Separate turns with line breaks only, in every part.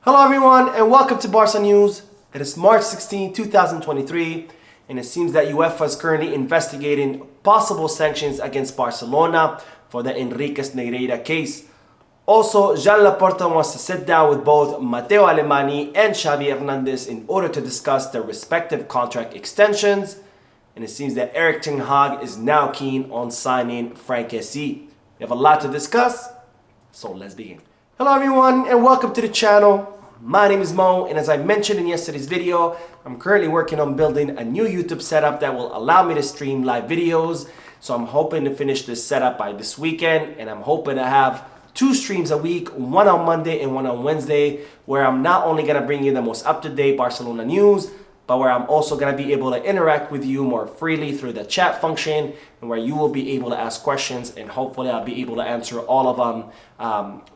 Hello everyone and welcome to Barca News. It is March 16, 2023 and it seems that UEFA is currently investigating possible sanctions against Barcelona for the Enriquez Negreira case. Also, Laporta wants to sit down with both Xavi and Alemany and Xavi Hernandez in order to discuss their respective contract extensions. And it seems that Erik ten Hag is now keen on signing Frank Kessie. We have a lot to discuss, so let's begin. Hello everyone and welcome to the channel. My name is Mo, and as I mentioned in yesterday's video, I'm currently working on building a new YouTube setup that will allow me to stream live videos. So I'm hoping to finish this setup by this weekend, and I'm hoping to have 2 streams a week, one on Monday and one on Wednesday, where I'm not only going to bring you the most up-to-date Barcelona news, but where I'm also going to be able to interact with you more freely through the chat function, and where you will be able to ask questions, and hopefully I'll be able to answer all of them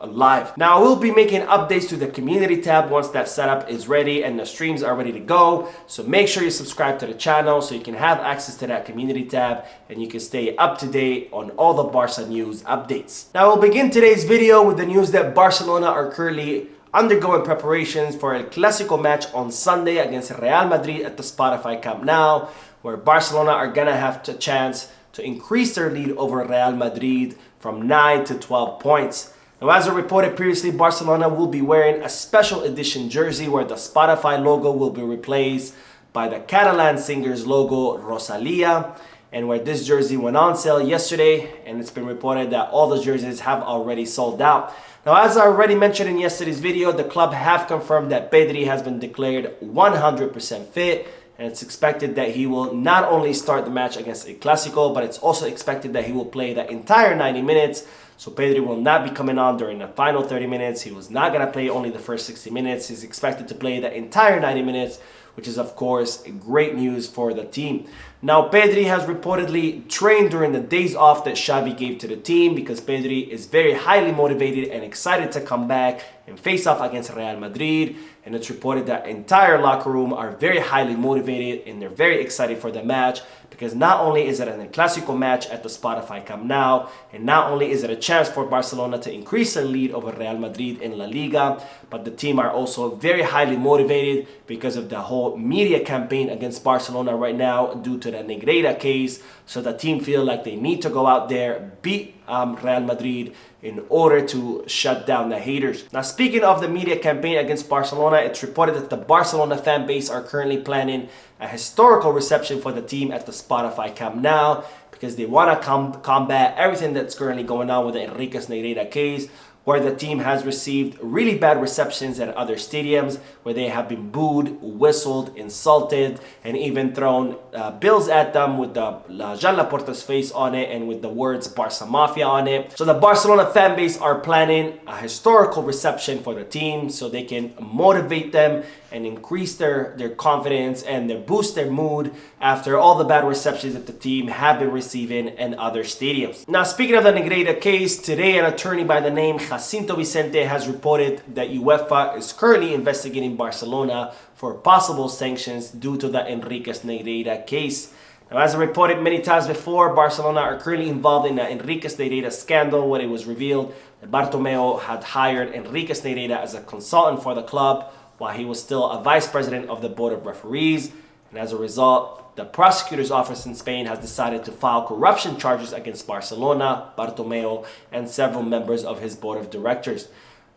live. Now, I will be making updates to the community tab once that setup is ready and the streams are ready to go. So make sure you subscribe to the channel so you can have access to that community tab and you can stay up to date on all the Barca news updates. Now, we'll begin today's video with the news that Barcelona are currently undergoing preparations for a Clásico match on Sunday against Real Madrid at the Spotify Camp Nou, where Barcelona are gonna have a chance to increase their lead over Real Madrid from 9 to 12 points. Now, as I reported previously, Barcelona will be wearing a special edition jersey where the Spotify logo will be replaced by the Catalan singer's logo, Rosalia, and where this jersey went on sale yesterday, and it's been reported that all the jerseys have already sold out. Now, as I already mentioned in yesterday's video, the club have confirmed that Pedri has been declared 100% fit, and it's expected that he will not only start the match against El Clásico, but it's also expected that he will play the entire 90 minutes. So Pedri will not be coming on during the final 30 minutes. He was not going to play only the first 60 minutes. He's expected to play the entire 90 minutes, which is of course great news for the team. Now, Pedri has reportedly trained during the days off that Xavi gave to the team because Pedri is very highly motivated and excited to come back and face off against Real Madrid. And it's reported that the entire locker room are very highly motivated and they're very excited for the match, because not only is it an El Clásico match at the Spotify Camp Nou, and not only is it a chance for Barcelona to increase their lead over Real Madrid in La Liga, but the team are also very highly motivated because of the whole media campaign against Barcelona right now due to the Negreira case. So the team feel like they need to go out there, beat Real Madrid in order to shut down the haters. Now, speaking of the media campaign against Barcelona, it's reported that the Barcelona fan base are currently planning a historical reception for the team at the Spotify Camp Nou, because they want to combat everything that's currently going on with the Enriquez Negreira case, where the team has received really bad receptions at other stadiums, where they have been booed, whistled, insulted, and even thrown bills at them with the Laporta's face on it and with the words Barca Mafia on it. So the Barcelona fan base are planning a historical reception for the team so they can motivate them and increase their confidence and boost their mood after all the bad receptions that the team have been receiving in other stadiums. Now, speaking of the Negreira case, today an attorney by the name Jacinto Vicente has reported that UEFA is currently investigating Barcelona for possible sanctions due to the Enriquez Negreira case. Now, as I reported many times before, Barcelona are currently involved in the Enriquez Negreira scandal, where it was revealed that Bartomeu had hired Enriquez Negreira as a consultant for the club while he was still a vice president of the board of referees. And as a result, the prosecutor's office in Spain has decided to file corruption charges against Barcelona, Bartomeu, and several members of his board of directors.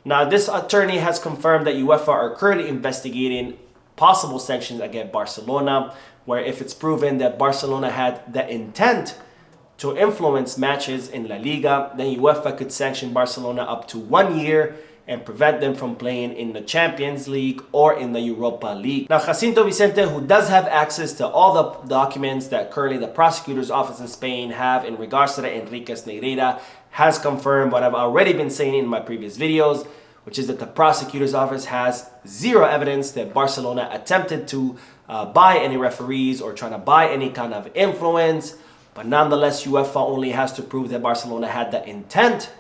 Now, this attorney has confirmed that UEFA are currently investigating possible sanctions against Barcelona, where if it's proven that Barcelona had the intent to influence matches in La Liga, then UEFA could sanction Barcelona up to 1 year and prevent them from playing in the Champions League or in the Europa League. Now, Jacinto Vicente, who does have access to all the documents that currently the prosecutor's office in Spain have in regards to the Enriquez Negreira, has confirmed what I've already been saying in my previous videos, which is that the prosecutor's office has zero evidence that Barcelona attempted to buy any referees or trying to buy any kind of influence. But nonetheless, UEFA only has to prove that Barcelona had the intent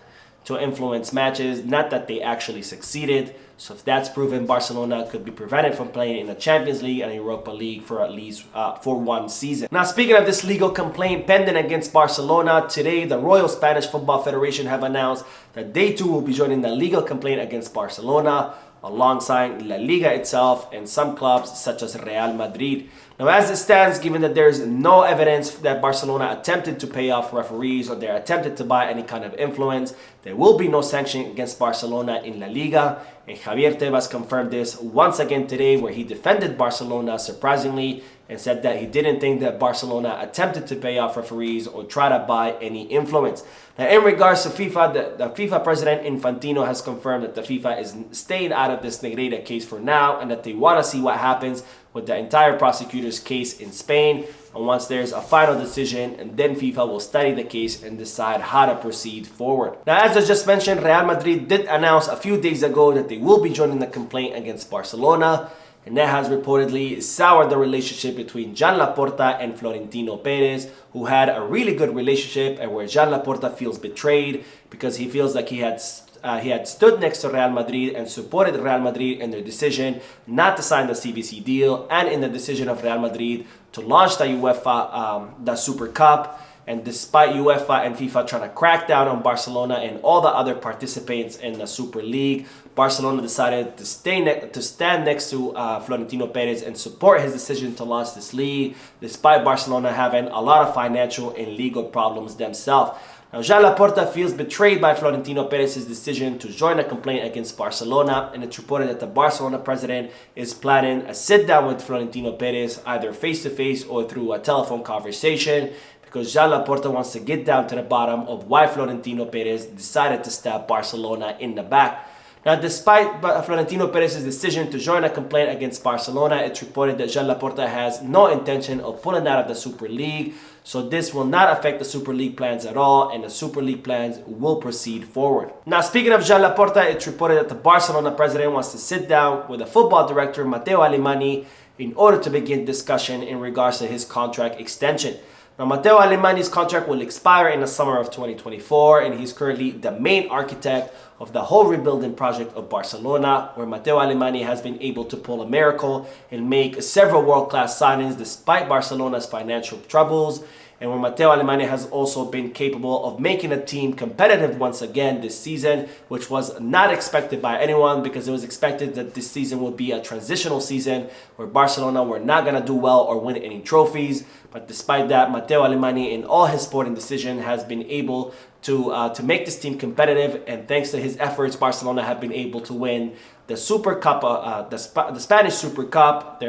to influence matches, not that they actually succeeded. So if that's proven, Barcelona could be prevented from playing in the Champions League and Europa League for at least for 1 season. Now, speaking of this legal complaint pending against Barcelona, today the Royal Spanish Football Federation have announced that they too will be joining the legal complaint against Barcelona. alongside La Liga itself and some clubs such as Real Madrid. Now, as it stands, given that there's no evidence that Barcelona attempted to pay off referees or they attempted to buy any kind of influence, there will be no sanction against Barcelona in La Liga. And Javier Tebas confirmed this once again today, where he defended Barcelona surprisingly and said that he didn't think that Barcelona attempted to pay off referees or try to buy any influence. Now, in regards to FIFA, the FIFA president Infantino has confirmed that the FIFA is staying out of this Negreira case for now and that they want to see what happens with the entire prosecutor's case in Spain. And once there's a final decision, and then FIFA will study the case and decide how to proceed forward. Now, as I just mentioned, Real Madrid did announce a few days ago that they will be joining the complaint against Barcelona. And that has reportedly soured the relationship between Joan Laporta and Florentino Perez, who had a really good relationship, and where Joan Laporta feels betrayed because he feels like he had stood next to Real Madrid and supported Real Madrid in their decision not to sign the CVC deal and in the decision of Real Madrid to launch the UEFA, the Super Cup. And despite UEFA and FIFA trying to crack down on Barcelona and all the other participants in the Super League, Barcelona decided to stand next to Florentino Perez and support his decision to launch this league, despite Barcelona having a lot of financial and legal problems themselves. Now, Joan Laporta feels betrayed by Florentino Perez's decision to join a complaint against Barcelona, and it's reported that the Barcelona president is planning a sit-down with Florentino Perez, either face-to-face or through a telephone conversation, because Joan Laporta wants to get down to the bottom of why Florentino Perez decided to stab Barcelona in the back. Now, despite Florentino Perez's decision to join a complaint against Barcelona, it's reported that Joan Laporta has no intention of pulling out of the Super League, so this will not affect the Super League plans at all, and the Super League plans will proceed forward. Now, speaking of Joan Laporta, it's reported that the Barcelona president wants to sit down with the football director, Matteo Alemany, in order to begin discussion in regards to his contract extension. Now, Matteo Alemany's contract will expire in the summer of 2024, and he's currently the main architect of the whole rebuilding project of Barcelona, where Matteo Alemany has been able to pull a miracle and make several world-class signings despite Barcelona's financial troubles, and where Matteo Alemany has also been capable of making a team competitive once again this season, which was not expected by anyone, because it was expected that this season would be a transitional season where Barcelona were not going to do well or win any trophies. But despite that, Matteo Alemany, in all his sporting decisions, has been able to make this team competitive, and thanks to his efforts, Barcelona have been able to win the Super Cup, the Spanish Super Cup.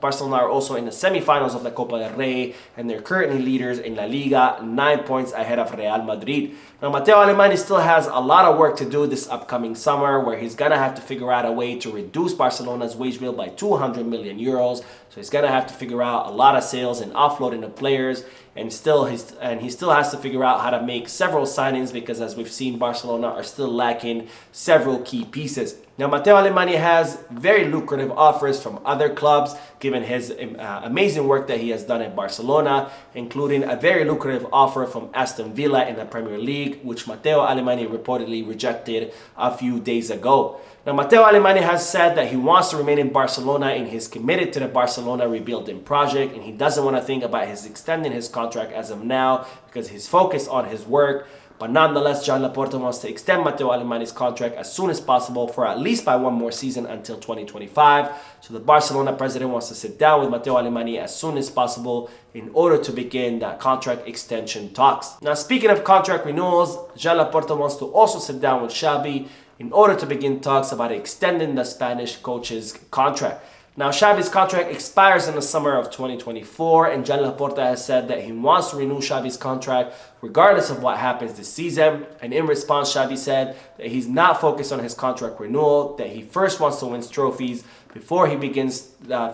Barcelona are also in the semifinals of the Copa del Rey, and they're currently leaders in La Liga, 9 points ahead of Real Madrid. Now, Matteo Alemany still has a lot of work to do this upcoming summer, where he's going to have to figure out a way to reduce Barcelona's wage bill by 200 million euros. So he's going to have to figure out a lot of sales and offloading of players, and he still has to figure out how to make several signings, because as we've seen, Barcelona are still lacking several key pieces. Now, Matteo Alemany has very lucrative offers from other clubs, given his amazing work that he has done at Barcelona, including a very lucrative offer from Aston Villa in the Premier League, which Matteo Alemany reportedly rejected a few days ago. Now, Matteo Alemany has said that he wants to remain in Barcelona and he's committed to the Barcelona rebuilding project, and he doesn't want to think about extending his contract as of now, because he's focused on his work. But nonetheless, Joan Laporta wants to extend Matteo Alemany's contract as soon as possible, for at least by one more season until 2025. So the Barcelona president wants to sit down with Matteo Alemany as soon as possible in order to begin the contract extension talks. Now, speaking of contract renewals, Joan Laporta wants to also sit down with Xavi in order to begin talks about extending the Spanish coach's contract. Now, Xavi's contract expires in the summer of 2024, and Joan Laporta has said that he wants to renew Xavi's contract regardless of what happens this season. And in response, Xavi said that he's not focused on his contract renewal, that he first wants to win trophies before he begins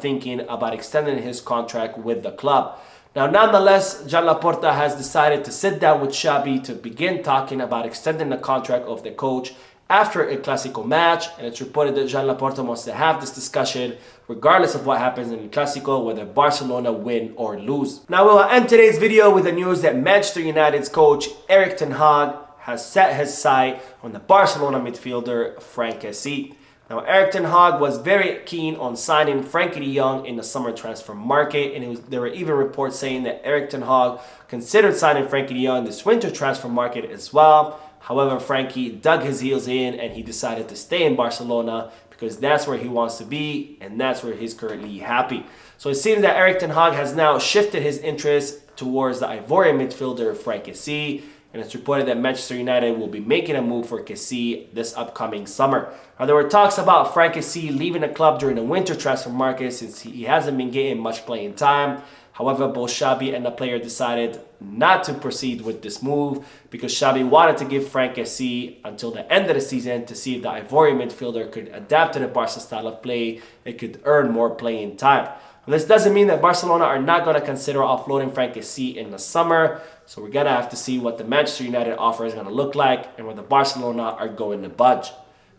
thinking about extending his contract with the club. Now, nonetheless, Joan Laporta has decided to sit down with Xavi to begin talking about extending the contract of the coach after a Clásico match, and it's reported that Joan Laporta wants to have this discussion regardless of what happens in the Clásico, whether Barcelona win or lose. Now, we'll end today's video with the news that Manchester United's coach Erik ten Hag has set his sight on the Barcelona midfielder Frank Kessie. Now, Erik ten Hag was very keen on signing Frankie de Jong in the summer transfer market, and there were even reports saying that Erik ten Hag considered signing Frankie de Jong this winter transfer market as well. However, Frankie dug his heels in and he decided to stay in Barcelona because that's where he wants to be and that's where he's currently happy. So it seems that Erik ten Hag has now shifted his interest towards the Ivorian midfielder Frank Kessie, and it's reported that Manchester United will be making a move for Kessie this upcoming summer. Now, there were talks about Frank Kessie leaving the club during the winter transfer market since he hasn't been getting much playing time. However, both Xavi and the player decided not to proceed with this move because Xavi wanted to give Frank Kessie until the end of the season to see if the Ivorian midfielder could adapt to the Barca style of play and could earn more playing time. This doesn't mean that Barcelona are not going to consider offloading Frank Kessie in the summer. So we're going to have to see what the Manchester United offer is going to look like and where the Barcelona are going to budge.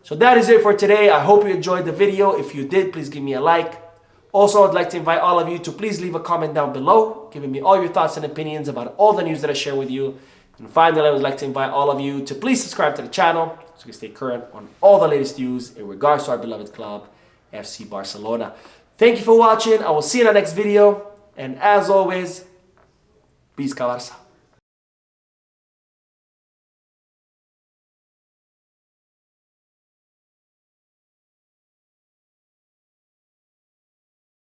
So that is it for today. I hope you enjoyed the video. If you did, please give me a like. Also, I'd like to invite all of you to please leave a comment down below, giving me all your thoughts and opinions about all the news that I share with you. And finally, I would like to invite all of you to please subscribe to the channel so you can stay current on all the latest news in regards to our beloved club, FC Barcelona. Thank you for watching. I will see you in the next video. And as always, peace, Barça.